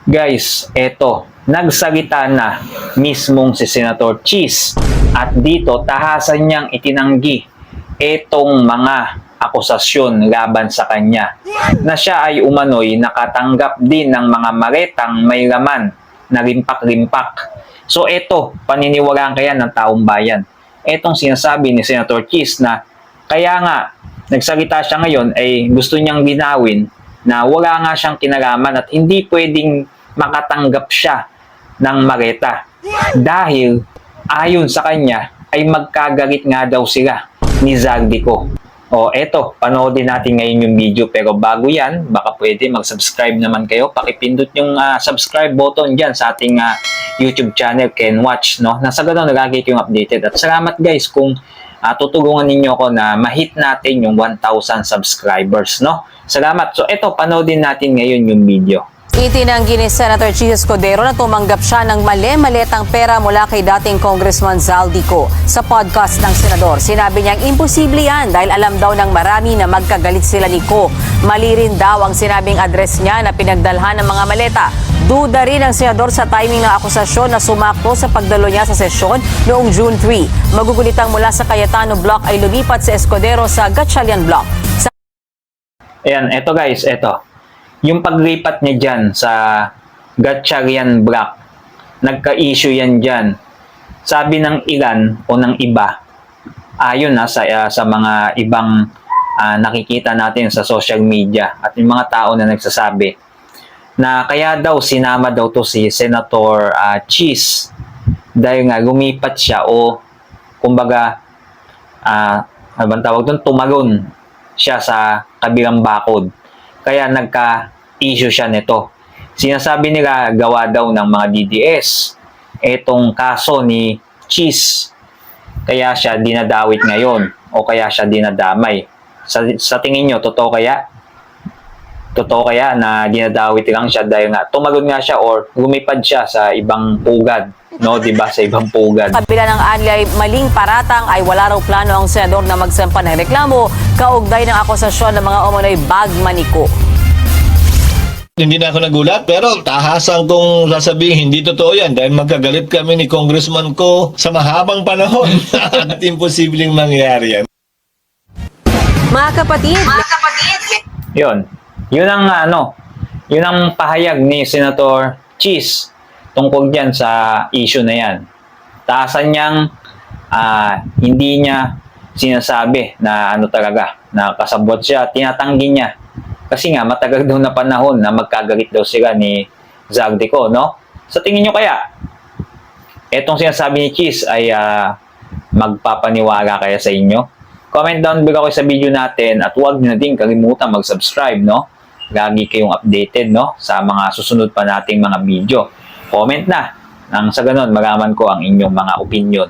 Guys, eto, nagsalita na mismong si Senator Cheese at dito tahasan niyang itinanggi etong mga akusasyon laban sa kanya na siya ay umano'y nakatanggap din ng mga maretang may laman na rimpak-rimpak. So eto, paniniwalaan kaya ng taong bayan. Etong sinasabi ni Senator Cheese na kaya nga nagsalita siya ngayon ay gusto niyang linawin na wala nga siyang kinalaman at hindi pwedeng makatanggap siya ng mareta dahil ayon sa kanya ay magkagalit nga daw sila ni Zaldico. O eto, panoodin natin ngayon yung video, pero bago yan, baka pwede mag-subscribe naman kayo. Pakipindot yung subscribe button dyan sa ating YouTube channel, Ken Watch, no? Nasa ganun, lagi kayong updated. At salamat guys kung tutulungan ninyo ako na ma-hit natin yung 1,000 subscribers, no? Salamat. So eto, panoodin natin ngayon yung video. Itinanggi ni Senator Cheese Escudero na tumanggap siya ng mali-malitang pera mula kay dating Congressman Zaldico. Sa podcast ng Senador, sinabi niyang imposible yan dahil alam daw ng marami na magkagalit sila ni Ko. Mali rin daw ang sinabing address niya na pinagdalhan ng mga maleta. Duda rin ang senador sa timing ng akusasyon na sumakto sa pagdalo niya sa sesyon noong June 3. Magugulitang mula sa Cayetano Block ay lumipat si Escudero sa Gatchalian Block. Ayan, eto guys, eto. Yung paglipat niya dyan sa Gatchalian Block, nagka-issue yan dyan. Sabi ng ilan o ng iba, ayon sa mga ibang nakikita natin sa social media at yung mga tao na nagsasabi, na kaya daw sinama daw to si Senator Cheese dahil nga lumipat siya o kumbaga, ano bang tawag doon, tumalon siya sa kabilang bakod. Kaya nagka-issue siya nito. Sinasabi nila gawa daw ng mga DDS etong kaso ni Cheese. Kaya siya dinadawit ngayon o kaya siya dinadamay. Sa tingin nyo, totoo kaya? Totoo kaya na dinadawit lang siya dahil nga tumalon nga siya or lumipad siya sa ibang pugad, no, 'di ba, sa ibang pugad. Kabila ng anyay maling paratang ay wala raw plano ang senador na magsampa ng reklamo kaugnay ng akusasyon ng mga umano'y bagman ni Ko. Hindi na ako nagulat, pero tahasan kong sasabihin, hindi totoo yan dahil magkagalit kami ni Congressman Ko sa mahabang panahon at imposibleng mangyari yan. Mga kapatid, Yun ang yun ang pahayag ni Senator Cheese tungkol diyan sa issue na yan. Taasan niyang hindi niya sinasabi na talaga, na kasabot siya, tinatanggi niya. Kasi nga matagal daw na panahon na magkagalit daw sila ni Zaldico, no? Sa tingin niyo kaya etong sinasabi ni Cheese ay magpapaniwala kaya sa inyo? Comment down below kayo sa video natin at huwag niyo na din kalimutan mag-subscribe, no? Lagi kayong updated, no, sa mga susunod pa nating mga video. Comment na nang sa ganun malaman ko ang inyong mga opinion.